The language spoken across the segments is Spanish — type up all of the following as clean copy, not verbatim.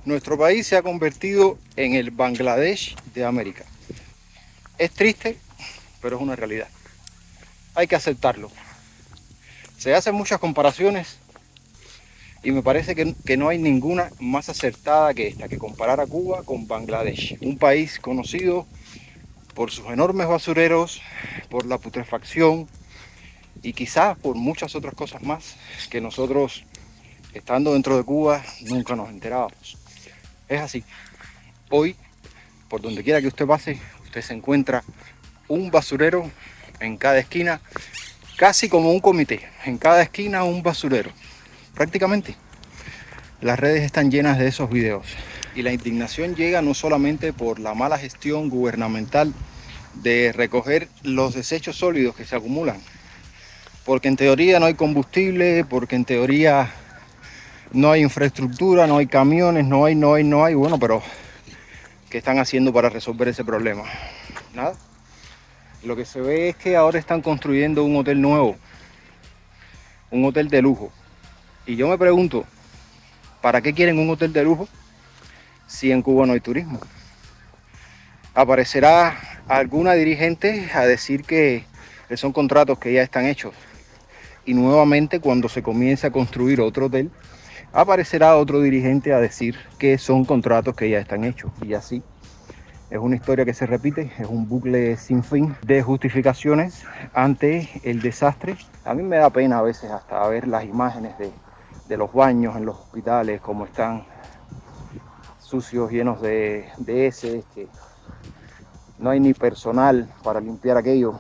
Nuestro país se ha convertido en el Bangladesh de América. Es triste, pero es una realidad. Hay que aceptarlo. Se hacen muchas comparaciones y me parece que no hay ninguna más acertada que esta, que comparar a Cuba con Bangladesh. Un país conocido por sus enormes basureros, por la putrefacción y quizás por muchas otras cosas más que nosotros, estando dentro de Cuba, nunca nos enterábamos. Es así. Hoy, por donde quiera que usted pase, usted se encuentra un basurero en cada esquina, casi como un comité. En cada esquina un basurero. Prácticamente las redes están llenas de esos videos. Y la indignación llega no solamente por la mala gestión gubernamental de recoger los desechos sólidos que se acumulan, porque en teoría no hay combustible, porque en teoría no hay infraestructura, no hay camiones, no hay. Bueno, pero ¿qué están haciendo para resolver ese problema? Nada. Lo que se ve es que ahora están construyendo un hotel nuevo, un hotel de lujo. Y yo me pregunto, ¿para qué quieren un hotel de lujo si en Cuba no hay turismo? Aparecerá alguna dirigente a decir que son contratos que ya están hechos. Y nuevamente, cuando se comience a construir otro hotel, aparecerá otro dirigente a decir que son contratos que ya están hechos. Y así es una historia que se repite, es un bucle sin fin de justificaciones ante el desastre. A mí me da pena a veces hasta ver las imágenes de los baños en los hospitales, como están sucios, llenos de heces, que no hay ni personal para limpiar aquello.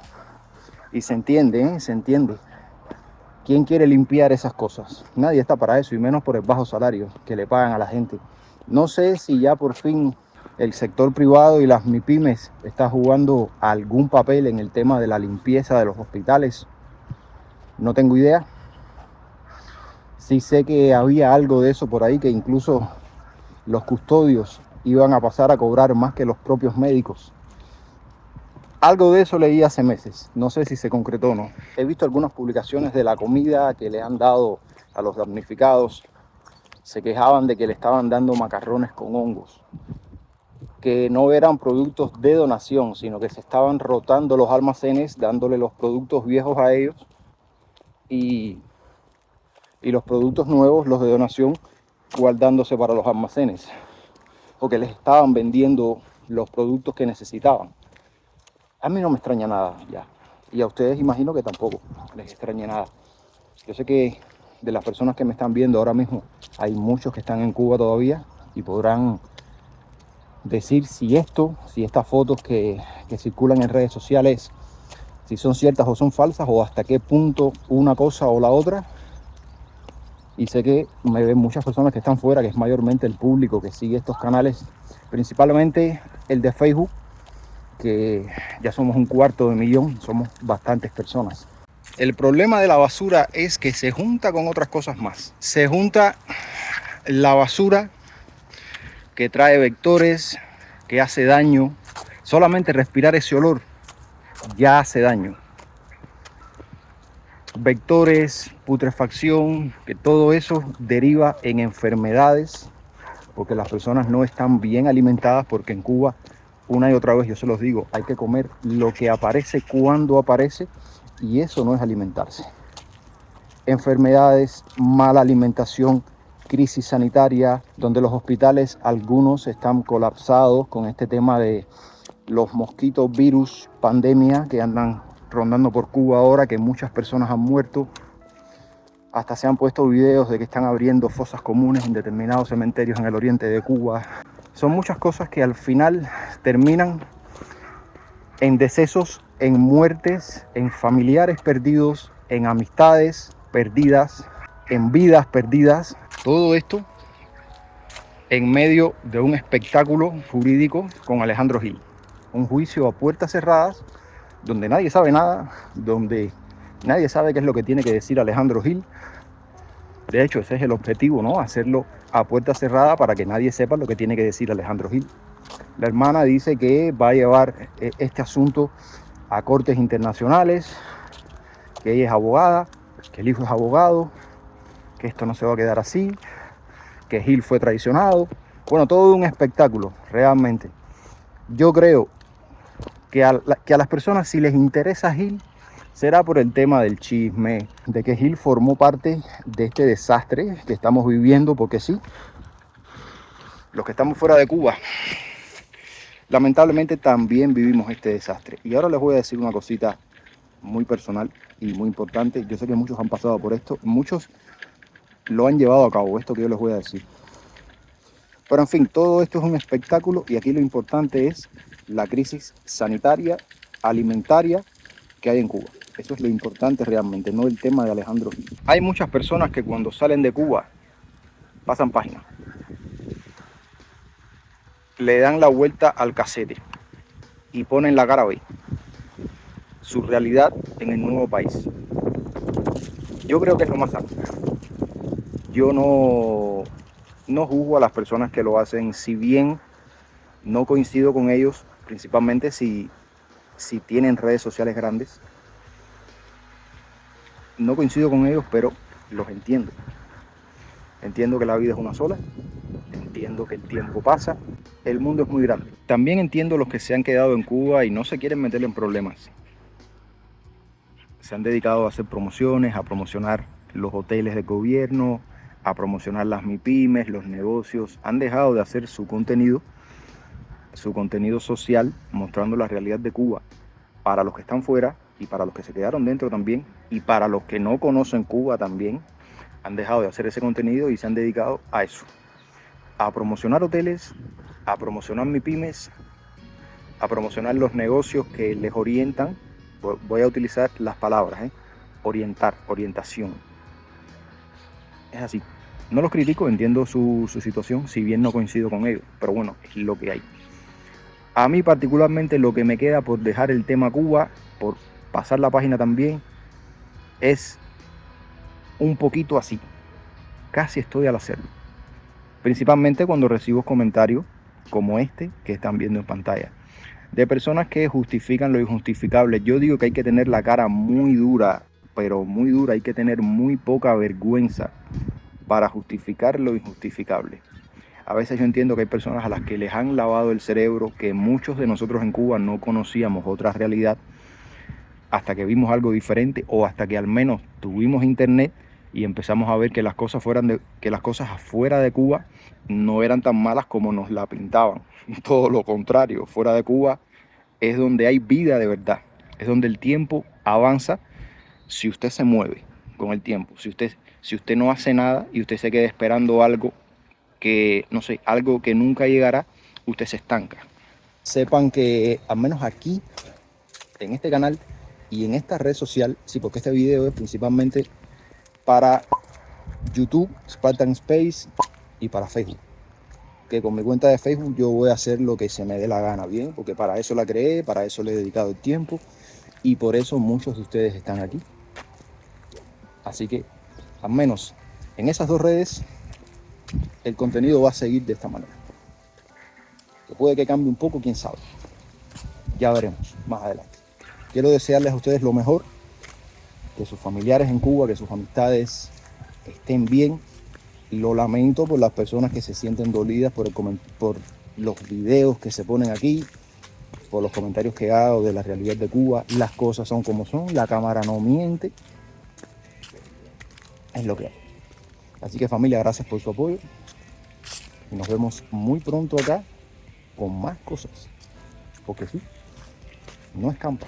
Y se entiende, ¿eh? Se entiende. ¿Quién quiere limpiar esas cosas? Nadie está para eso, y menos por el bajo salario que le pagan a la gente. No sé si ya por fin el sector privado y las MIPYMES está jugando algún papel en el tema de la limpieza de los hospitales. No tengo idea. Sí sé que había algo de eso por ahí, que incluso los custodios iban a pasar a cobrar más que los propios médicos. Algo de eso leí hace meses, no sé si se concretó o no. He visto algunas publicaciones de la comida que le han dado a los damnificados. Se quejaban de que le estaban dando macarrones con hongos, que no eran productos de donación, sino que se estaban rotando los almacenes, dándole los productos viejos a ellos y los productos nuevos, los de donación, guardándose para los almacenes, o que les estaban vendiendo los productos que necesitaban. A mí no me extraña nada ya, y a ustedes imagino que tampoco les extraña nada. Yo sé que de las personas que me están viendo ahora mismo, hay muchos que están en Cuba todavía y podrán decir si estas fotos que circulan en redes sociales, si son ciertas o son falsas, o hasta qué punto una cosa o la otra. Y sé que me ven muchas personas que están fuera, que es mayormente el público que sigue estos canales, principalmente el de Facebook, que ya somos 250.000, somos bastantes personas. El problema de la basura es que se junta con otras cosas más. Se junta la basura que trae vectores, que hace daño. Solamente respirar ese olor ya hace daño. Vectores, putrefacción, que todo eso deriva en enfermedades, porque las personas no están bien alimentadas, porque en Cuba, una y otra vez yo se los digo, hay que comer lo que aparece cuando aparece, y eso no es alimentarse. Enfermedades, mala alimentación, crisis sanitaria, donde los hospitales algunos están colapsados con este tema de los mosquitos, virus, pandemia que andan rondando por Cuba ahora, que muchas personas han muerto. Hasta se han puesto videos de que están abriendo fosas comunes en determinados cementerios en el oriente de Cuba. Son muchas cosas que al final terminan en decesos, en muertes, en familiares perdidos, en amistades perdidas, en vidas perdidas. Todo esto en medio de un espectáculo jurídico con Alejandro Gil. Un juicio a puertas cerradas, donde nadie sabe nada, donde nadie sabe qué es lo que tiene que decir Alejandro Gil. De hecho, ese es el objetivo, ¿no? Hacerlo a puerta cerrada para que nadie sepa lo que tiene que decir Alejandro Gil. La hermana dice que va a llevar este asunto a cortes internacionales, que ella es abogada, que el hijo es abogado, que esto no se va a quedar así, que Gil fue traicionado. Bueno, todo un espectáculo, realmente. Yo creo que a las personas, si les interesa Gil, será por el tema del chisme, de que Gil formó parte de este desastre que estamos viviendo, porque sí, los que estamos fuera de Cuba, lamentablemente también vivimos este desastre. Y ahora les voy a decir una cosita muy personal y muy importante. Yo sé que muchos han pasado por esto, muchos lo han llevado a cabo, esto que yo les voy a decir. Pero en fin, todo esto es un espectáculo y aquí lo importante es la crisis sanitaria, alimentaria que hay en Cuba. Eso es lo importante realmente, no el tema de Alejandro Gil. Hay muchas personas que cuando salen de Cuba pasan página, le dan la vuelta al casete y ponen la cara B, su realidad en el nuevo país. Yo creo que es lo más sano. Yo no juzgo a las personas que lo hacen, si bien no coincido con ellos, principalmente si tienen redes sociales grandes. No coincido con ellos, pero los entiendo. Entiendo que la vida es una sola, entiendo que el tiempo pasa, el mundo es muy grande. También entiendo los que se han quedado en Cuba y no se quieren meter en problemas. Se han dedicado a hacer promociones, a promocionar los hoteles de gobierno, a promocionar las MIPYMES, los negocios. Han dejado de hacer su contenido social, mostrando la realidad de Cuba para los que están fuera y para los que se quedaron dentro también, y para los que no conocen Cuba también. Han dejado de hacer ese contenido y se han dedicado a eso, a promocionar hoteles, a promocionar MIPYMES, a promocionar los negocios que les orientan. Voy a utilizar las palabras, orientar, orientación. Es así. No los critico, entiendo su situación, si bien no coincido con ellos, pero bueno, es lo que hay. A mí particularmente lo que me queda por dejar el tema Cuba, por pasar la página también, es un poquito así. Casi estoy al hacerlo. Principalmente cuando recibo comentarios como este que están viendo en pantalla, de personas que justifican lo injustificable. Yo digo que hay que tener la cara muy dura, pero muy dura, hay que tener muy poca vergüenza para justificar lo injustificable. A veces yo entiendo que hay personas a las que les han lavado el cerebro, que muchos de nosotros en Cuba no conocíamos otra realidad hasta que vimos algo diferente, o hasta que al menos tuvimos internet y empezamos a ver que las cosas afuera de Cuba no eran tan malas como nos la pintaban. Todo lo contrario, fuera de Cuba es donde hay vida de verdad, es donde el tiempo avanza si usted se mueve con el tiempo, si usted no hace nada y usted se queda esperando algo que, no sé, algo que nunca llegará, usted se estanca. Sepan que al menos aquí, en este canal y en esta red social, sí, porque este video es principalmente para YouTube, Spartan Space, y para Facebook. Que con mi cuenta de Facebook yo voy a hacer lo que se me dé la gana, bien, porque para eso la creé, para eso le he dedicado el tiempo y por eso muchos de ustedes están aquí. Así que al menos en esas dos redes el contenido va a seguir de esta manera. Que puede que cambie un poco, quién sabe. Ya veremos más adelante. Quiero desearles a ustedes lo mejor, que sus familiares en Cuba, que sus amistades estén bien. Lo lamento por las personas que se sienten dolidas por los videos que se ponen aquí, por los comentarios que hago de la realidad de Cuba. Las cosas son como son, la cámara no miente, es lo que hay. Así que familia, gracias por su apoyo y nos vemos muy pronto acá con más cosas, porque sí, no escampa.